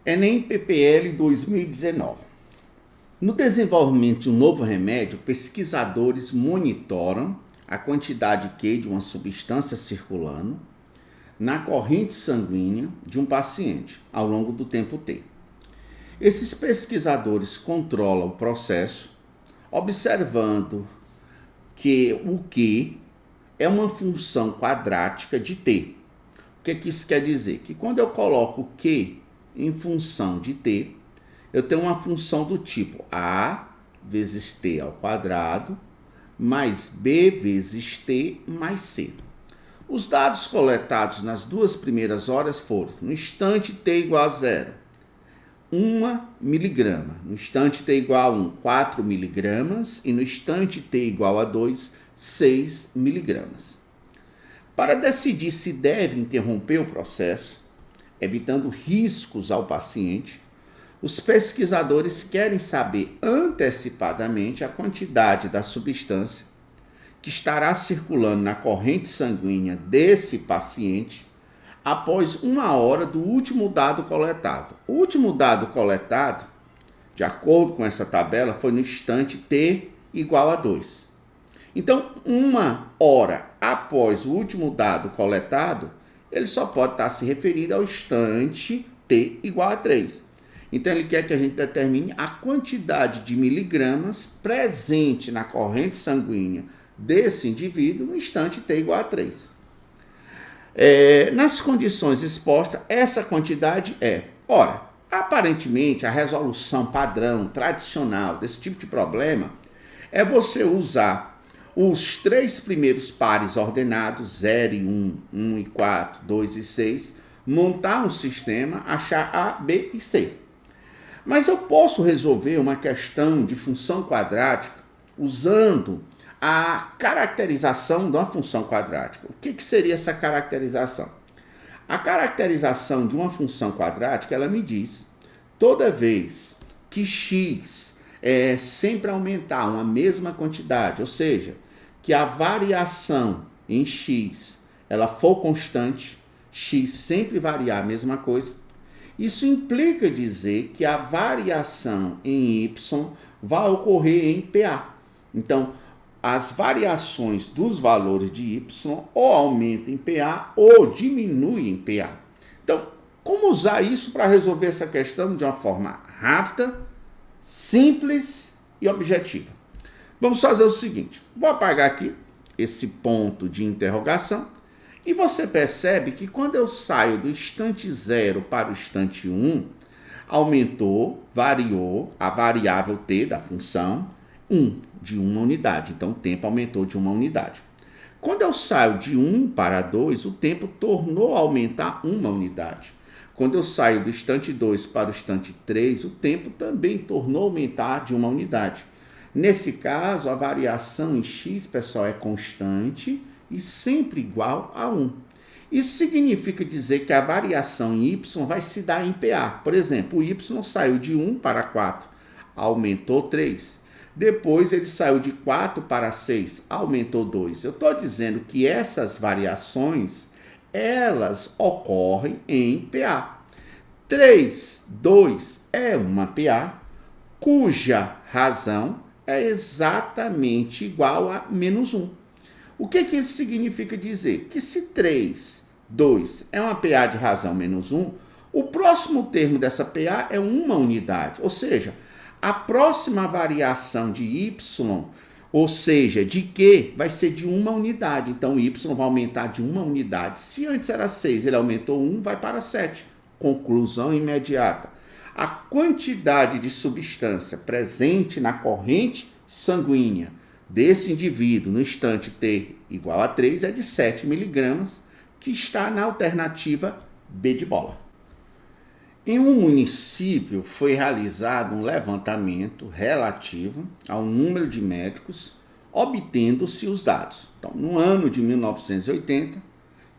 Enem PPL 2019. No desenvolvimento de um novo remédio, pesquisadores monitoram a quantidade Q de uma substância circulando na corrente sanguínea de um paciente ao longo do tempo T. Esses pesquisadores controlam o processo, observando que o Q é uma função quadrática de T. O que isso quer dizer? Que quando eu coloco Q em função de T, eu tenho uma função do tipo A vezes T ao quadrado, mais B vezes T mais C. Os dados coletados nas duas primeiras horas foram, no instante T igual a 0, 1 miligrama, no instante T igual a 1, 4 miligramas, e no instante T igual a 2, 6 miligramas. Para decidir se deve interromper o processo, evitando riscos ao paciente, os pesquisadores querem saber antecipadamente a quantidade da substância que estará circulando na corrente sanguínea desse paciente após 1 hora do último dado coletado. O último dado coletado, de acordo com essa tabela, foi no instante T igual a 2. Então, 1 hora após o último dado coletado, ele só pode estar se referindo ao instante T igual a 3. Então, ele quer que a gente determine a quantidade de miligramas presente na corrente sanguínea desse indivíduo no instante T igual a 3. Nas condições expostas, essa quantidade aparentemente, a resolução padrão, tradicional desse tipo de problema é você usar os 3 primeiros pares ordenados, 0 e 1, 1 e 4, 2 e 6, montar um sistema, achar A, B e C. Mas eu posso resolver uma questão de função quadrática usando a caracterização de uma função quadrática. O que seria essa caracterização? A caracterização de uma função quadrática, ela me diz, toda vez que x sempre aumentar uma mesma quantidade, ou seja, que a variação em x ela for constante, x sempre variar a mesma coisa, isso implica dizer que a variação em y vai ocorrer em PA. Então, as variações dos valores de y ou aumentam em PA ou diminuem em PA. Então, como usar isso para resolver essa questão de uma forma rápida, simples e objetiva? Vamos fazer o seguinte, vou apagar aqui esse ponto de interrogação e você percebe que quando eu saio do instante 0 para o instante 1, aumentou, variou a variável t da função 1 de 1 unidade. Então, o tempo aumentou de 1 unidade. Quando eu saio de 1 para 2, o tempo tornou a aumentar 1 unidade. Quando eu saio do instante 2 para o instante 3, o tempo também tornou a aumentar de 1 unidade. Nesse caso, a variação em x, pessoal, é constante e sempre igual a 1. Isso significa dizer que a variação em y vai se dar em PA. Por exemplo, o y saiu de 1 para 4, aumentou 3. Depois ele saiu de 4 para 6, aumentou 2. Eu estou dizendo que essas variações, elas ocorrem em PA. 3, 2 é uma PA, cuja razão é exatamente igual a menos 1. O que isso significa dizer? Que se 3, 2 é uma PA de razão menos 1, o próximo termo dessa PA é 1 unidade, ou seja, a próxima variação de y, ou seja, de Q, vai ser de 1 unidade. Então, y vai aumentar de 1 unidade. Se antes era 6, ele aumentou 1, vai para 7. Conclusão imediata. A quantidade de substância presente na corrente sanguínea desse indivíduo no instante T igual a 3 é de 7 miligramas, que está na alternativa B de bola. Em um município foi realizado um levantamento relativo ao número de médicos, obtendo-se os dados. Então, no ano de 1980,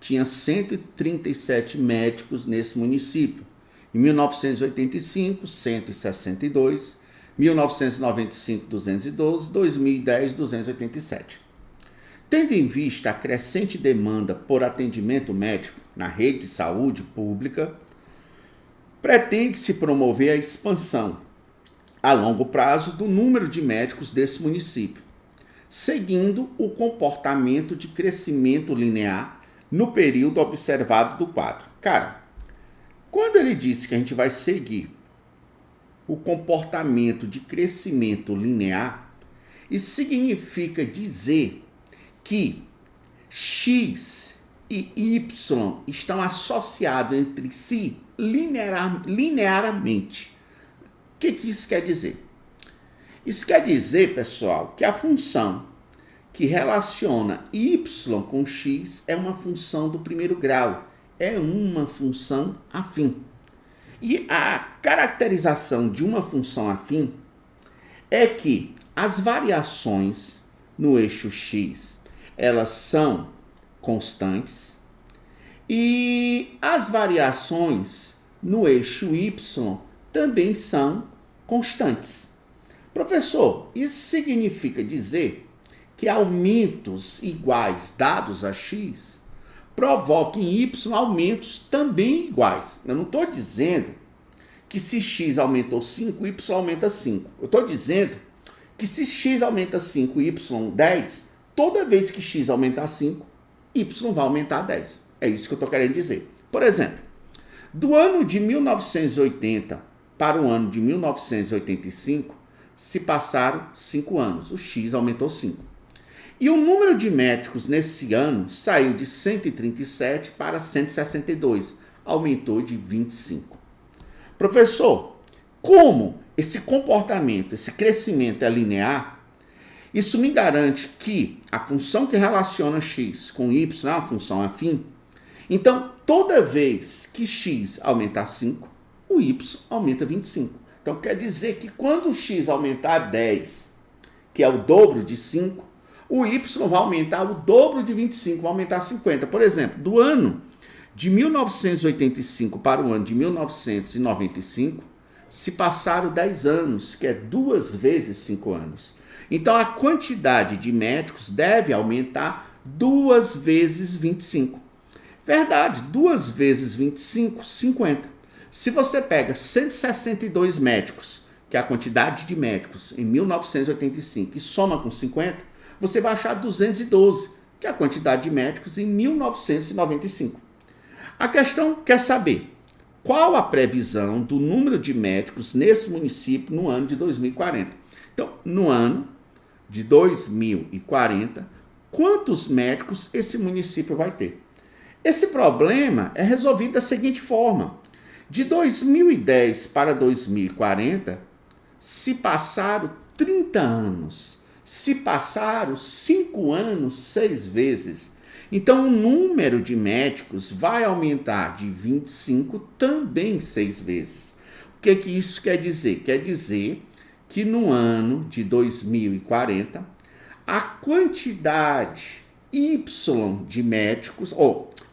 tinha 137 médicos nesse município. Em 1985, 162, 1995, 212, 2010, 287. Tendo em vista a crescente demanda por atendimento médico na rede de saúde pública, Pretende-se promover a expansão a longo prazo do número de médicos desse município, seguindo o comportamento de crescimento linear no período observado do quadro. Cara, quando ele disse que a gente vai seguir o comportamento de crescimento linear, isso significa dizer que X e Y estão associados entre si linearmente. O que isso quer dizer? Isso quer dizer, pessoal, que a função que relaciona y com x é uma função do primeiro grau, é uma função afim. E a caracterização de uma função afim é que as variações no eixo x, elas são constantes e as variações no eixo y também são constantes. Professor, isso significa dizer que aumentos iguais dados a x provoquem em y aumentos também iguais. Eu não estou dizendo que se x aumentou 5, y aumenta 5. Eu estou dizendo que se x aumenta 5 e y 10, toda vez que x aumentar 5, y vai aumentar 10. É isso que eu estou querendo dizer. Por exemplo, do ano de 1980 para o ano de 1985, se passaram 5 anos. O x aumentou 5. E o número de médicos nesse ano saiu de 137 para 162. Aumentou de 25. Professor, como esse comportamento, esse crescimento é linear, isso me garante que a função que relaciona x com y é uma função afim. Então, toda vez que x aumentar 5, o y aumenta 25. Então, quer dizer que quando o x aumentar 10, que é o dobro de 5, o y vai aumentar o dobro de 25, vai aumentar 50. Por exemplo, do ano de 1985 para o ano de 1995, se passaram 10 anos, que é 2 vezes 5 anos. Então, a quantidade de médicos deve aumentar 2 vezes 25. Verdade, 2 vezes 25, 50. Se você pega 162 médicos, que é a quantidade de médicos em 1985, e soma com 50, você vai achar 212, que é a quantidade de médicos em 1995. A questão quer saber qual a previsão do número de médicos nesse município no ano de 2040. Então, no ano de 2040, quantos médicos esse município vai ter? Esse problema é resolvido da seguinte forma. De 2010 para 2040, se passaram 30 anos. Se passaram 5 anos, 6 vezes. Então, o número de médicos vai aumentar de 25 também 6 vezes. O que isso quer dizer? Quer dizer que no ano de 2040, a quantidade Y de médicos,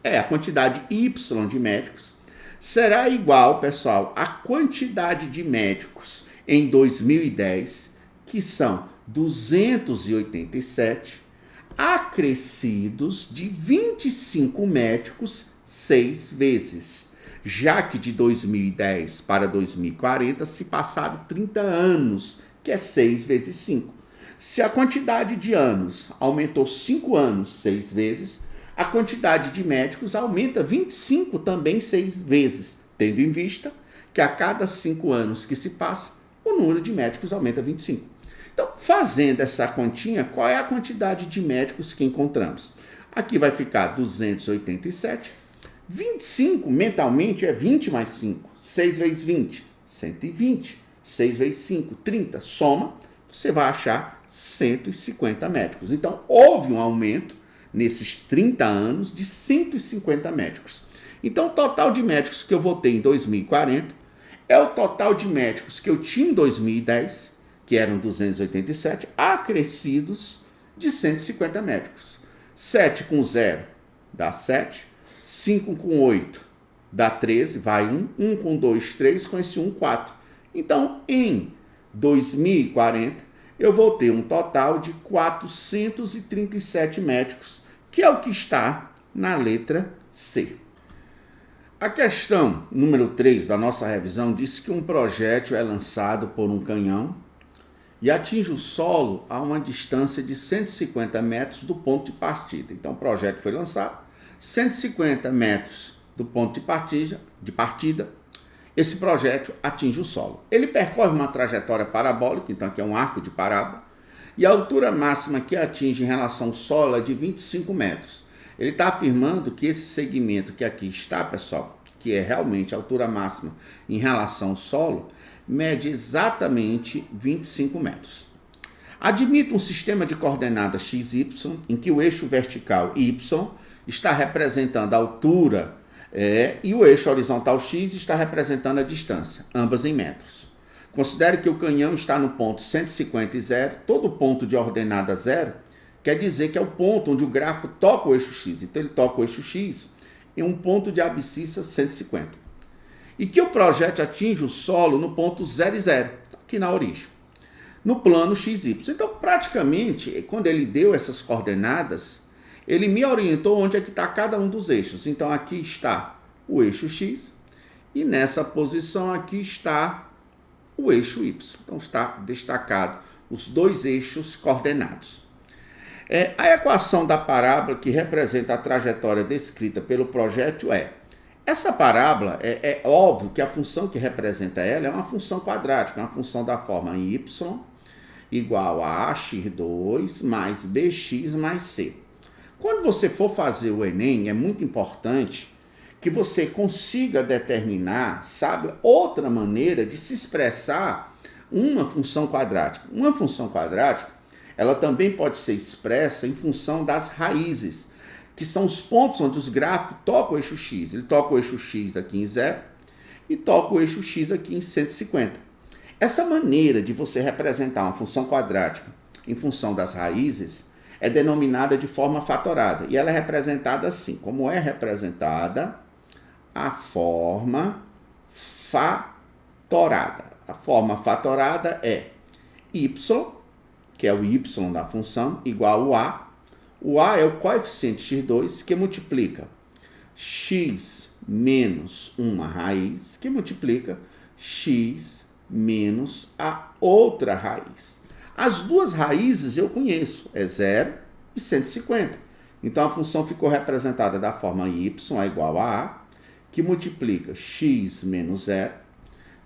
a quantidade Y de médicos será igual, pessoal, à quantidade de médicos em 2010, que são 287, acrescidos de 25 médicos 6 vezes, já que de 2010 para 2040 se passaram 30 anos, que é 6 vezes 5. Se a quantidade de anos aumentou 5 anos 6 vezes, a quantidade de médicos aumenta 25 também 6 vezes, tendo em vista que a cada 5 anos que se passa, o número de médicos aumenta 25. Então, fazendo essa continha, qual é a quantidade de médicos que encontramos? Aqui vai ficar 287. 25 mentalmente é 20 mais 5. 6 vezes 20, 120. 6 vezes 5, 30. Soma, você vai achar 150 médicos. Então, houve um aumento nesses 30 anos de 150 médicos. Então, o total de médicos que eu vou ter em 2040 é o total de médicos que eu tinha em 2010, que eram 287, acrescidos de 150 médicos. 7 com 0 dá 7, 5 com 8 dá 13, vai 1, 1 com 2, 3, com esse 1, 4. Então, em 2040, eu vou ter um total de 437 médicos, que é o que está na letra C. A questão número 3 da nossa revisão diz que um projétil é lançado por um canhão e atinge o solo a uma distância de 150 metros do ponto de partida. Então o projétil foi lançado 150 metros do ponto de partida, esse projétil atinge o solo. Ele percorre uma trajetória parabólica, então aqui é um arco de parábola, e a altura máxima que atinge em relação ao solo é de 25 metros. Ele está afirmando que esse segmento que aqui está, pessoal, que é realmente a altura máxima em relação ao solo, mede exatamente 25 metros. Admita um sistema de coordenadas x, y, em que o eixo vertical y está representando a altura e o eixo horizontal x está representando a distância, ambas em metros. Considere que o canhão está no ponto 150 e 0, todo ponto de ordenada 0 quer dizer que é o ponto onde o gráfico toca o eixo x. Então ele toca o eixo x em um ponto de abscissa 150. E que o projétil atinge o solo no ponto 0 e 0, aqui na origem, no plano XY. Então praticamente, quando ele deu essas coordenadas, ele me orientou onde é que está cada um dos eixos. Então aqui está o eixo x e nessa posição aqui está o eixo y. Então está destacado os dois eixos coordenados. A equação da parábola que representa a trajetória descrita pelo projétil essa parábola, é óbvio que a função que representa ela é uma função quadrática, uma função da forma y igual a x2 mais bx mais c. Quando você for fazer o Enem, é muito importante que você consiga determinar, sabe, outra maneira de se expressar uma função quadrática. Uma função quadrática, ela também pode ser expressa em função das raízes, que são os pontos onde os gráficos tocam o eixo x. Ele toca o eixo x aqui em 0 e toca o eixo x aqui em 150. Essa maneira de você representar uma função quadrática em função das raízes é denominada de forma fatorada. E ela é representada assim, como é representada a forma fatorada. A forma fatorada é y, que é o y da função, igual ao a. O a é o coeficiente x2, que multiplica x menos uma raiz, que multiplica x menos a outra raiz. As duas raízes eu conheço, é 0 e 150. Então a função ficou representada da forma y é igual a, que multiplica x menos 0,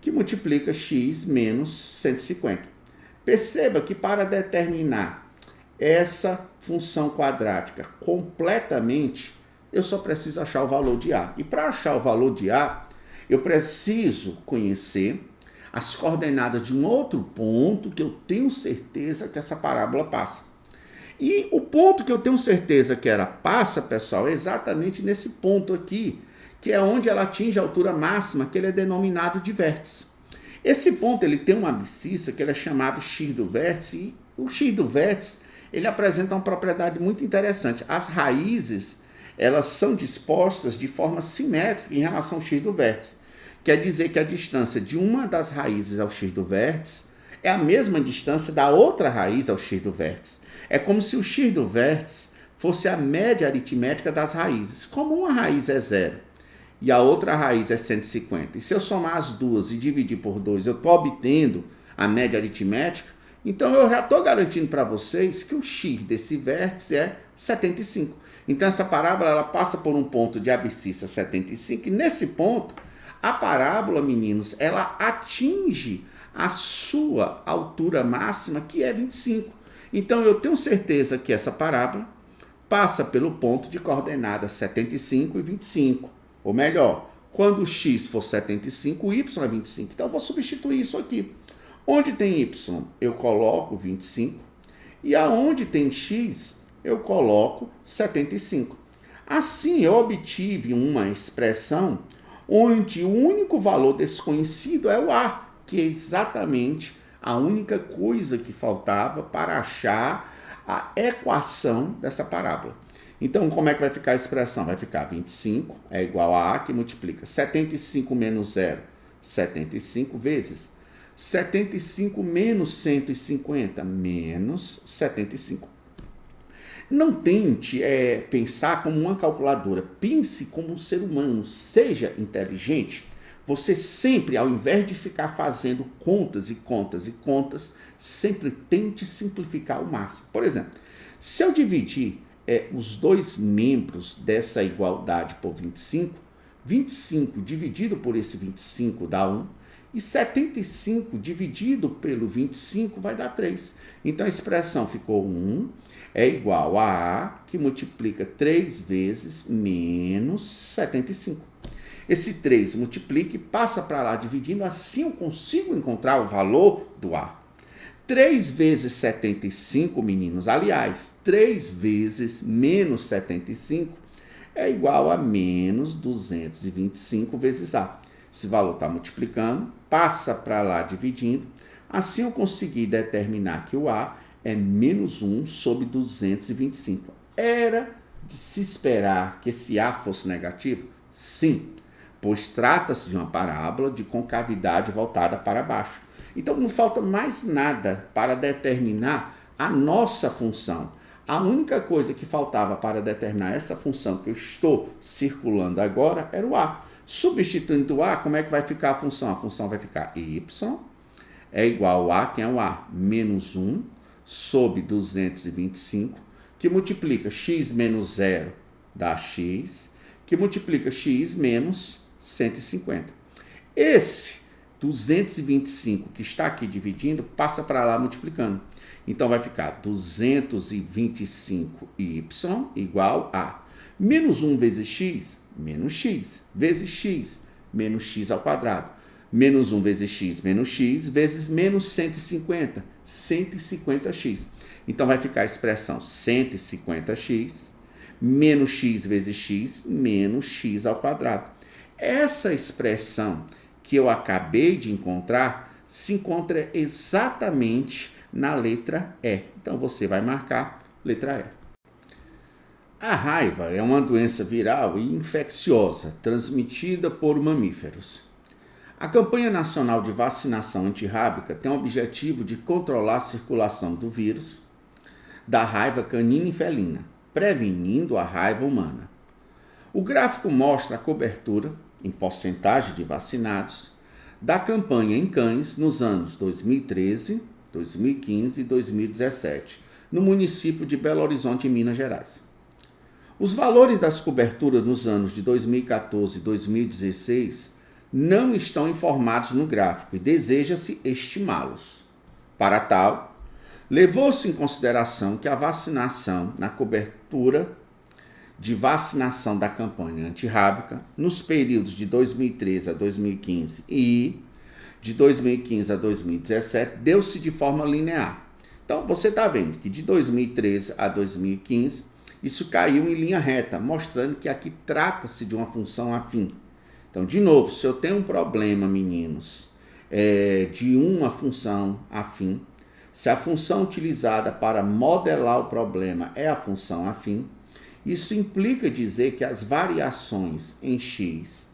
que multiplica x menos 150. Perceba que para determinar essa função quadrática completamente, eu só preciso achar o valor de a. E para achar o valor de a, eu preciso conhecer as coordenadas de um outro ponto que eu tenho certeza que essa parábola passa. E o ponto que eu tenho certeza que ela passa, pessoal, é exatamente nesse ponto aqui, que é onde ela atinge a altura máxima, que ele é denominado de vértice. Esse ponto ele tem uma abscissa que ele é chamado x do vértice, e o x do vértice ele apresenta uma propriedade muito interessante. As raízes elas são dispostas de forma simétrica em relação ao x do vértice. Quer dizer que a distância de uma das raízes ao x do vértice é a mesma distância da outra raiz ao x do vértice. É como se o x do vértice fosse a média aritmética das raízes. Como uma raiz é 0 e a outra raiz é 150, e se eu somar as duas e dividir por 2, eu estou obtendo a média aritmética, então eu já estou garantindo para vocês que o x desse vértice é 75. Então essa parábola ela passa por um ponto de abscissa 75, e nesse ponto a parábola, meninos, ela atinge a sua altura máxima, que é 25. Então eu tenho certeza que essa parábola passa pelo ponto de coordenadas 75 e 25. Ou melhor, quando o x for 75, o y é 25. Então eu vou substituir isso aqui. Onde tem y, eu coloco 25. E aonde tem x, eu coloco 75. Assim eu obtive uma expressão onde o único valor desconhecido é o a, que é exatamente a única coisa que faltava para achar a equação dessa parábola. Então, como é que vai ficar a expressão? Vai ficar 25 é igual a que multiplica 75 menos 0, 75 vezes 75 menos 150, menos 75. Não tente pensar como uma calculadora, pense como um ser humano, seja inteligente. Você sempre, ao invés de ficar fazendo contas e contas e contas, sempre tente simplificar ao máximo. Por exemplo, se eu dividir os dois membros dessa igualdade por 25, 25 dividido por esse 25 dá 1, e 75 dividido pelo 25 vai dar 3. Então a expressão ficou 1 é igual a A, que multiplica 3 vezes menos 75. Esse 3 multiplica e passa para lá dividindo, assim eu consigo encontrar o valor do A. 3 vezes 75, meninos, aliás, 3 vezes menos 75 é igual a menos 225 vezes A. Esse valor está multiplicando, passa para lá dividindo, assim eu consegui determinar que o A é menos 1 sobre 225. Era de se esperar que esse A fosse negativo? Sim, pois trata-se de uma parábola de concavidade voltada para baixo. Então não falta mais nada para determinar a nossa função. A única coisa que faltava para determinar essa função que eu estou circulando agora era o A. Substituindo o A, como é que vai ficar a função? A função vai ficar y é igual a, quem é o A? Menos 1 sobre 225, que multiplica x menos 0 dá x, que multiplica x menos 150. Esse 225 que está aqui dividindo, passa para lá multiplicando. Então vai ficar 225y igual a menos 1 vezes x, menos x, vezes x, menos x ao quadrado. Menos 1 vezes x, vezes menos 150, 150x. Então vai ficar a expressão 150x, menos x vezes x, menos x ao quadrado. Essa expressão que eu acabei de encontrar se encontra exatamente na letra E. Então você vai marcar letra E. A raiva é uma doença viral e infecciosa transmitida por mamíferos. A campanha nacional de vacinação antirrábica tem o objetivo de controlar a circulação do vírus da raiva canina e felina, prevenindo a raiva humana. O gráfico mostra a cobertura, em porcentagem de vacinados, da campanha em cães nos anos 2013, 2015 e 2017, no município de Belo Horizonte, em Minas Gerais. Os valores das coberturas nos anos de 2014 e 2016 não estão informados no gráfico e deseja-se estimá-los. Para tal, levou-se em consideração que a vacinação na cobertura de vacinação da campanha antirrábica nos períodos de 2013 a 2015 e de 2015 a 2017 deu-se de forma linear. Então, você está vendo que de 2013 a 2015 isso caiu em linha reta, mostrando que aqui trata-se de uma função afim. Então, de novo, se eu tenho um problema, meninos, de uma função afim, se a função utilizada para modelar o problema é a função afim, isso implica dizer que as variações em x,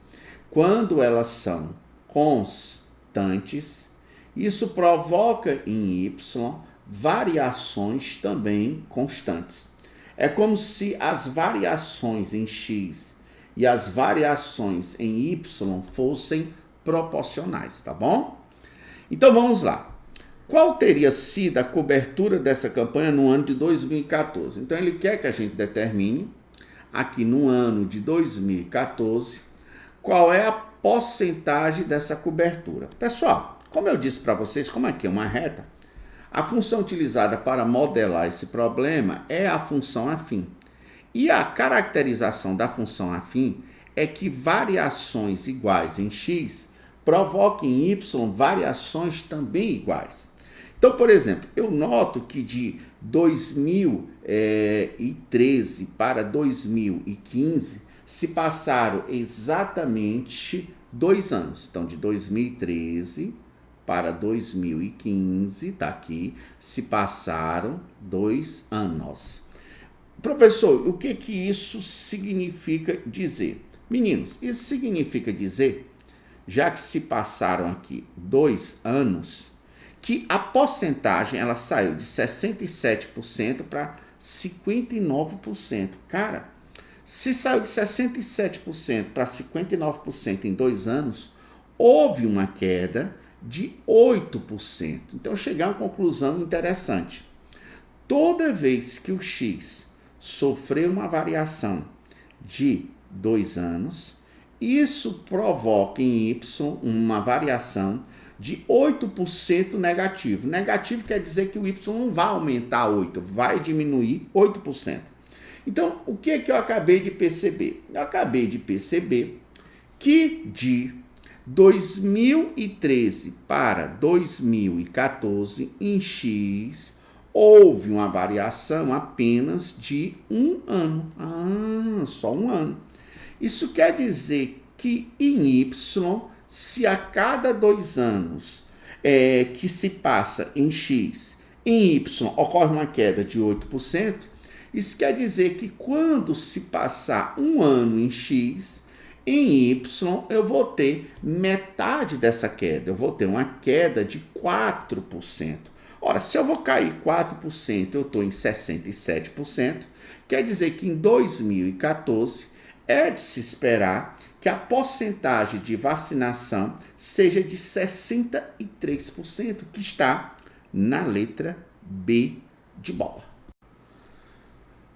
quando elas são constantes, isso provoca em y variações também constantes. É como se as variações em x e as variações em y fossem proporcionais, tá bom? Então vamos lá. Qual teria sido a cobertura dessa campanha no ano de 2014? Então ele quer que a gente determine, aqui no ano de 2014, qual é a porcentagem dessa cobertura. Pessoal, como eu disse para vocês, como aqui é uma reta, a função utilizada para modelar esse problema é a função afim. E a caracterização da função afim é que variações iguais em x provoquem em y variações também iguais. Então, por exemplo, eu noto que de 2013 para 2015 se passaram exatamente 2 anos. Então, de 2013 para 2015, tá aqui, se passaram 2 anos. Professor, o que isso significa dizer? Meninos, isso significa dizer, já que se passaram aqui 2 anos, que a porcentagem ela saiu de 67% para 59%. Cara, se saiu de 67% para 59% em 2 anos, houve uma queda de 8%. Então, chegar a uma conclusão interessante. Toda vez que o X sofreu uma variação de 2 anos, isso provoca em Y uma variação de 8% negativo. Negativo quer dizer que o Y não vai aumentar 8%, vai diminuir 8%. Então, o que é que eu acabei de perceber? Eu acabei de perceber que de 2013 para 2014, em X, houve uma variação apenas de 1 ano. Só 1 ano. Isso quer dizer que em Y, se a cada 2 anos que se passa em X, em Y ocorre uma queda de 8%, isso quer dizer que quando se passar 1 ano em X, em Y eu vou ter metade dessa queda, eu vou ter uma queda de 4%. Ora, se eu vou cair 4%, eu estou em 67%, quer dizer que em 2014 é de se esperar que a porcentagem de vacinação seja de 63%, que está na letra B de bola.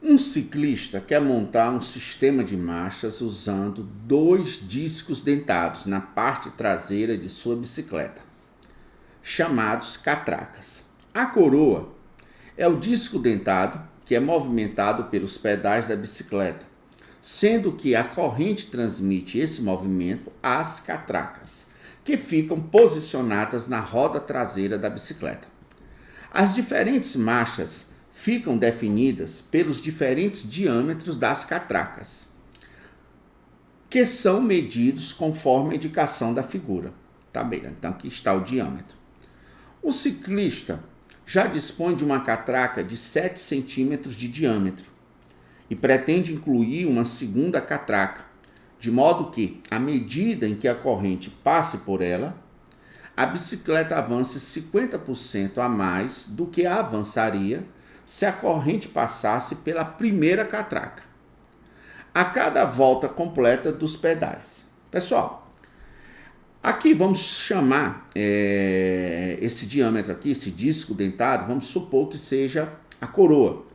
Um ciclista quer montar um sistema de marchas usando 2 discos dentados na parte traseira de sua bicicleta, chamados catracas. A coroa é o disco dentado que é movimentado pelos pedais da bicicleta, sendo que a corrente transmite esse movimento às catracas, que ficam posicionadas na roda traseira da bicicleta. As diferentes marchas ficam definidas pelos diferentes diâmetros das catracas, que são medidos conforme a indicação da figura. Tá bem, então aqui está o diâmetro. O ciclista já dispõe de uma catraca de 7 centímetros de diâmetro e pretende incluir uma segunda catraca, de modo que, à medida em que a corrente passe por ela, a bicicleta avance 50% a mais do que a avançaria se a corrente passasse pela primeira catraca, a cada volta completa dos pedais. Pessoal, aqui vamos chamar esse diâmetro aqui, esse disco dentado, vamos supor que seja a coroa,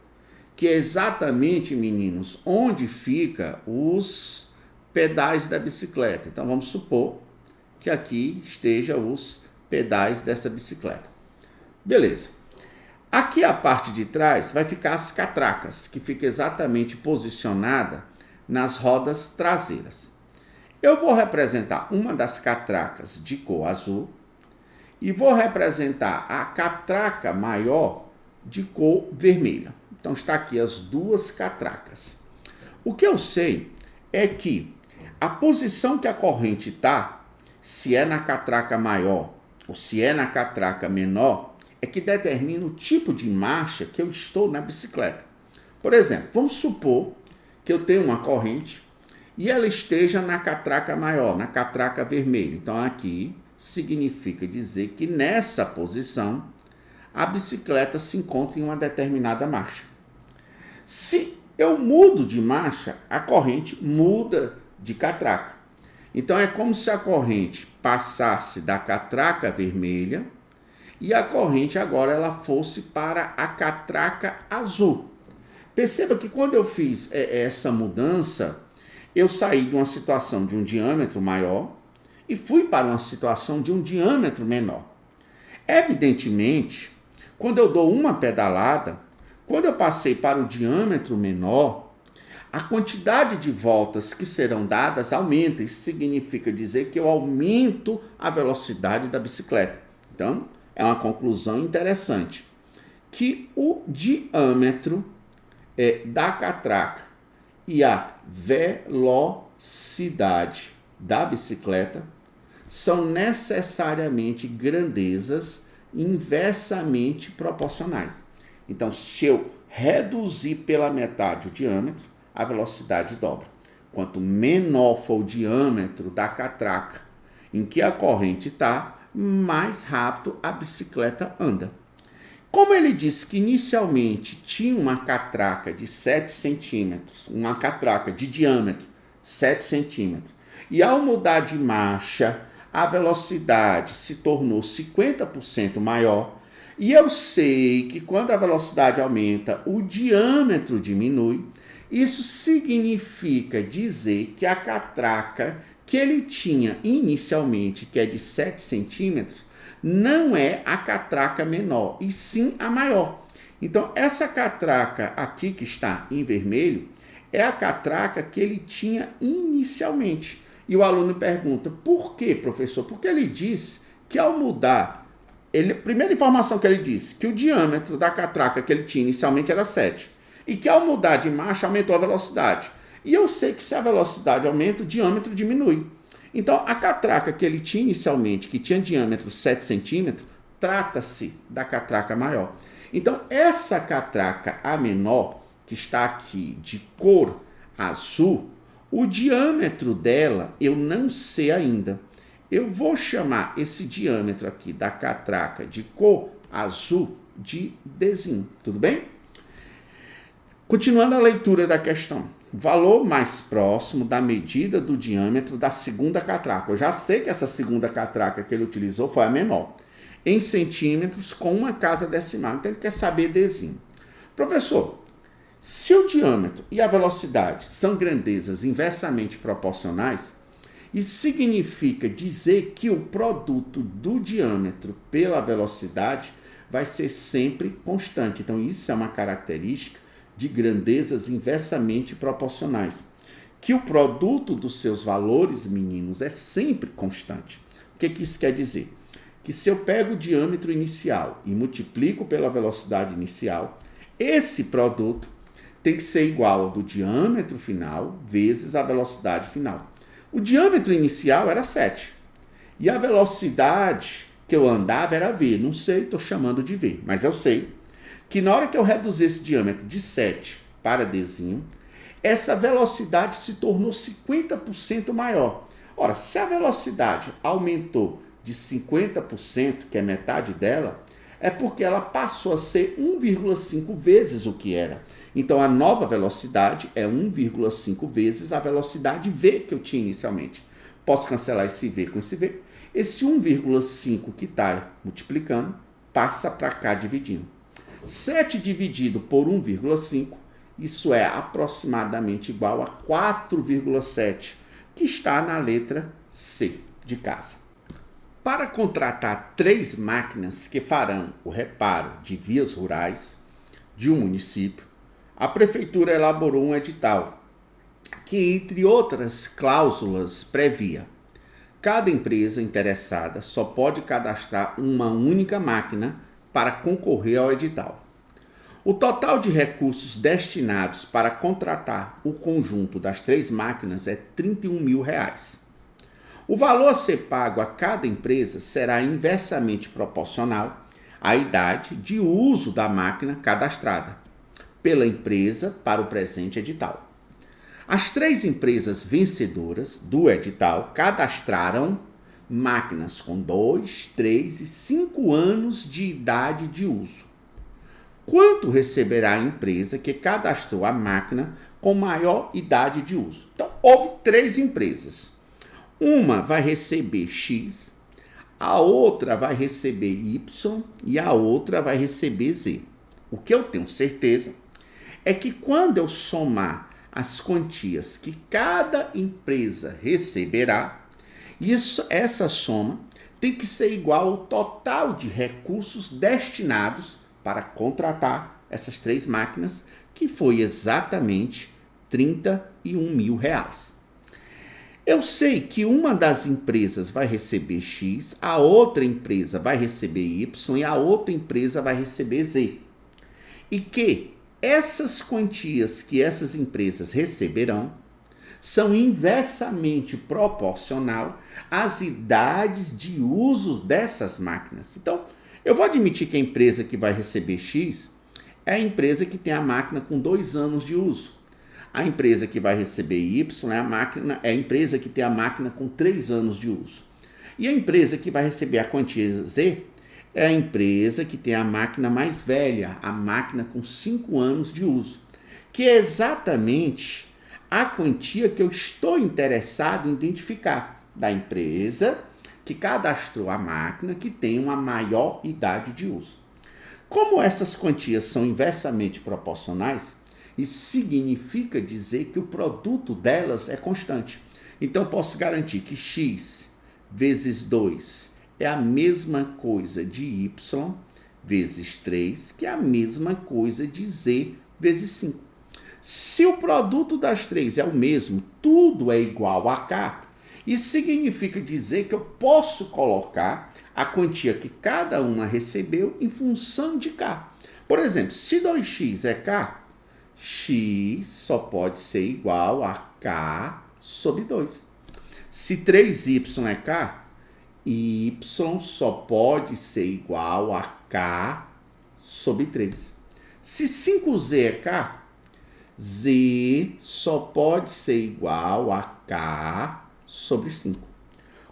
que é exatamente, meninos, onde fica os pedais da bicicleta. Então vamos supor que aqui esteja os pedais dessa bicicleta. Beleza. Aqui a parte de trás vai ficar as catracas, que fica exatamente posicionada nas rodas traseiras. Eu vou representar uma das catracas de cor azul e vou representar a catraca maior de cor vermelha. Então está aqui as 2 catracas. O que eu sei é que a posição que a corrente está, se é na catraca maior ou se é na catraca menor, é que determina o tipo de marcha que eu estou na bicicleta. Por exemplo, vamos supor que eu tenho uma corrente e ela esteja na catraca maior, na catraca vermelha. Então aqui significa dizer que nessa posição a bicicleta se encontra em uma determinada marcha. Se eu mudo de marcha, a corrente muda de catraca. Então é como se a corrente passasse da catraca vermelha e a corrente agora ela fosse para a catraca azul. Perceba que quando eu fiz essa mudança, eu saí de uma situação de um diâmetro maior e fui para uma situação de um diâmetro menor. Evidentemente, quando eu dou uma pedalada, quando eu passei para o diâmetro menor, a quantidade de voltas que serão dadas aumenta. Isso significa dizer que eu aumento a velocidade da bicicleta. Então, é uma conclusão interessante, que o diâmetro da catraca e a velocidade da bicicleta são necessariamente grandezas inversamente proporcionais. Então, se eu reduzir pela metade o diâmetro, a velocidade dobra. Quanto menor for o diâmetro da catraca em que a corrente está, mais rápido a bicicleta anda. Como ele disse que inicialmente tinha uma catraca de 7 centímetros, uma catraca de diâmetro 7 centímetros, e ao mudar de marcha, a velocidade se tornou 50% maior, e eu sei que quando a velocidade aumenta, o diâmetro diminui, isso significa dizer que a catraca que ele tinha inicialmente, que é de 7 centímetros, não é a catraca menor, e sim a maior. Então, essa catraca aqui que está em vermelho é a catraca que ele tinha inicialmente. E o aluno pergunta, por quê, professor? Porque ele disse que ao mudar, primeira informação que ele disse, que o diâmetro da catraca que ele tinha inicialmente era 7. E que ao mudar de marcha, aumentou a velocidade. E eu sei que se a velocidade aumenta, o diâmetro diminui. Então, a catraca que ele tinha inicialmente, que tinha diâmetro 7 centímetros, trata-se da catraca maior. Então, essa catraca a menor, que está aqui de cor azul, o diâmetro dela eu não sei ainda. Eu vou chamar esse diâmetro aqui da catraca de cor azul de Dzinho. Tudo bem? Continuando a leitura da questão. Valor mais próximo da medida do diâmetro da segunda catraca. Eu já sei que essa segunda catraca que ele utilizou foi a menor. Em centímetros com uma casa decimal. Então ele quer saber Dzinho. Professor, se o diâmetro e a velocidade são grandezas inversamente proporcionais, isso significa dizer que o produto do diâmetro pela velocidade vai ser sempre constante. Então isso é uma característica de grandezas inversamente proporcionais, que o produto dos seus valores, meninos, é sempre constante. O que isso quer dizer? Que se eu pego o diâmetro inicial e multiplico pela velocidade inicial, esse produto tem que ser igual ao do diâmetro final vezes a velocidade final. O diâmetro inicial era 7, e a velocidade que eu andava era v. Não sei, estou chamando de v, mas eu sei que na hora que eu reduzir esse diâmetro de 7 para Dzinho, essa velocidade se tornou 50% maior. Ora, se a velocidade aumentou de 50%, que é metade dela, é porque ela passou a ser 1,5 vezes o que era. Então, a nova velocidade é 1,5 vezes a velocidade v que eu tinha inicialmente. Posso cancelar esse v com esse v. Esse 1,5 que está multiplicando, passa para cá dividindo. 7 dividido por 1,5, isso é aproximadamente igual a 4,7, que está na letra C de casa. Para contratar 3 máquinas que farão o reparo de vias rurais de um município, a prefeitura elaborou um edital que, entre outras cláusulas, previa: cada empresa interessada só pode cadastrar uma única máquina para concorrer ao edital. O total de recursos destinados para contratar o conjunto das 3 máquinas é R$ 31 mil. O valor a ser pago a cada empresa será inversamente proporcional à idade de uso da máquina cadastrada pela empresa para o presente edital. As 3 empresas vencedoras do edital cadastraram máquinas com 2, 3 e 5 anos de idade de uso. Quanto receberá a empresa que cadastrou a máquina com maior idade de uso? Então, houve 3 empresas. Uma vai receber X, a outra vai receber Y e a outra vai receber Z. O que eu tenho certeza é que quando eu somar as quantias que cada empresa receberá, essa soma tem que ser igual ao total de recursos destinados para contratar essas 3 máquinas, que foi exatamente R$ 31 mil. Eu sei que uma das empresas vai receber X, a outra empresa vai receber Y e a outra empresa vai receber Z. E que essas quantias que essas empresas receberão são inversamente proporcional às idades de uso dessas máquinas. Então, eu vou admitir que a empresa que vai receber X é a empresa que tem a máquina com 2 anos de uso. A empresa que vai receber Y é a empresa que tem a máquina com 3 anos de uso. E a empresa que vai receber a quantia Z é a empresa que tem a máquina mais velha, a máquina com 5 anos de uso, que é exatamente a quantia que eu estou interessado em identificar da empresa que cadastrou a máquina que tem uma maior idade de uso. Como essas quantias são inversamente proporcionais, isso significa dizer que o produto delas é constante. Então, posso garantir que x vezes 2 é a mesma coisa de y vezes 3, que é a mesma coisa de z vezes 5. Se o produto das três é o mesmo, tudo é igual a k, isso significa dizer que eu posso colocar a quantia que cada uma recebeu em função de k. Por exemplo, se 2x é k, x só pode ser igual a k sobre 2. Se 3y é k, y só pode ser igual a k sobre 3. Se 5z é k, z só pode ser igual a k sobre 5.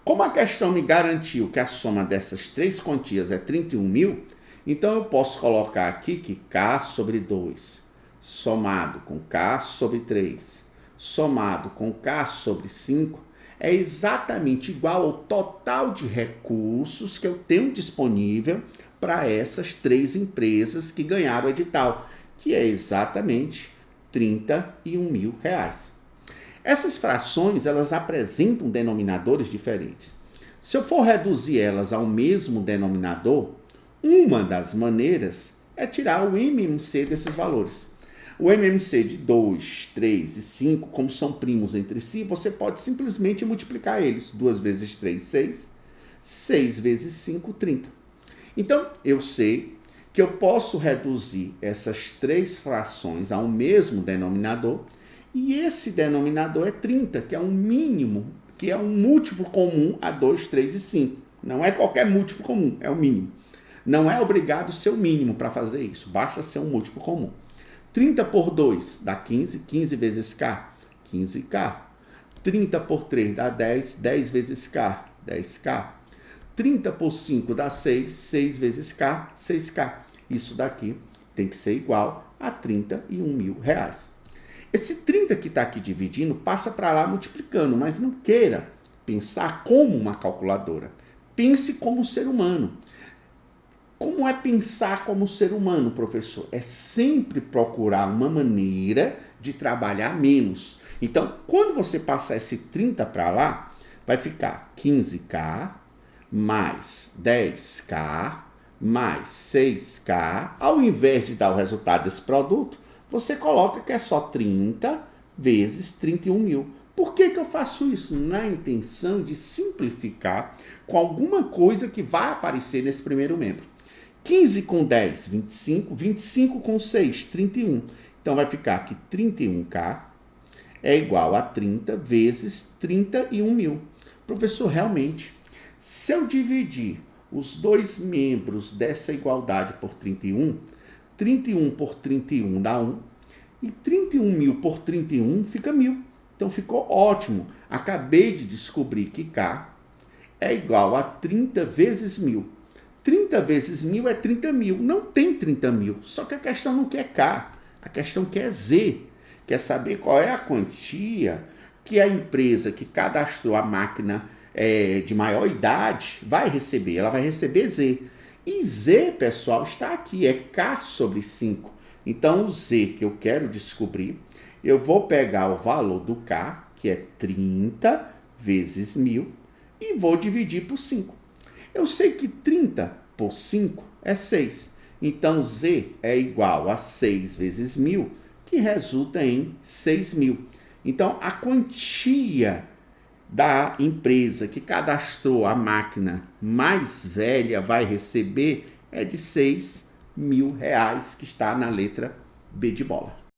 Como a questão me garantiu que a soma dessas três quantias é 31.000, então eu posso colocar aqui que k sobre 2 somado com k sobre 3 somado com k sobre 5 é exatamente igual ao total de recursos que eu tenho disponível para essas três empresas que ganharam o edital, que é exatamente R$31.000. Essas frações, elas apresentam denominadores diferentes. Se eu for reduzir elas ao mesmo denominador, uma das maneiras é tirar o MMC desses valores. O MMC de 2, 3 e 5, como são primos entre si, você pode simplesmente multiplicar eles. 2 vezes 3, 6. 6 vezes 5, 30. Então, eu sei que eu posso reduzir essas três frações ao mesmo denominador, e esse denominador é 30, que é um mínimo, que é um múltiplo comum a 2, 3 e 5. Não é qualquer múltiplo comum, é o mínimo. Não é obrigado ser o mínimo para fazer isso, basta ser um múltiplo comum. 30 por 2 dá 15, 15 vezes k, 15k. 30 por 3 dá 10, 10 vezes k, 10k. 30 por 5 dá 6, 6 vezes k, 6k. Isso daqui tem que ser igual a R$31.000. Esse 30 que está aqui dividindo passa para lá multiplicando, mas não queira pensar como uma calculadora. Pense como um ser humano. Como é pensar como ser humano, professor? É sempre procurar uma maneira de trabalhar menos. Então, quando você passar esse 30 para lá, vai ficar 15k mais 10k mais 6k. Ao invés de dar o resultado desse produto, você coloca que é só 30 vezes 31.000. Por que eu faço isso? Na intenção de simplificar com alguma coisa que vai aparecer nesse primeiro membro. 15 com 10, 25. 25 com 6, 31. Então, vai ficar que 31k é igual a 30 vezes 31.000. Professor, realmente, se eu dividir os dois membros dessa igualdade por 31, 31 por 31 dá 1. E 31.000 por 31 fica 1.000. Então, ficou ótimo. Acabei de descobrir que k é igual a 30 vezes 1.000. 30 vezes 1.000 é 30.000. Não tem 30.000. Só que a questão não quer K. A questão quer Z. Quer saber qual é a quantia que a empresa que cadastrou a máquina de maior idade vai receber. Ela vai receber Z. E Z, pessoal, está aqui. É K sobre 5. Então, o Z que eu quero descobrir, eu vou pegar o valor do K, que é 30 vezes 1.000, e vou dividir por 5. Eu sei que 30 por 5 é 6. Então, Z é igual a 6 vezes 1.000, que resulta em 6.000. Então, a quantia da empresa que cadastrou a máquina mais velha vai receber é de R$6.000, que está na letra B de bola.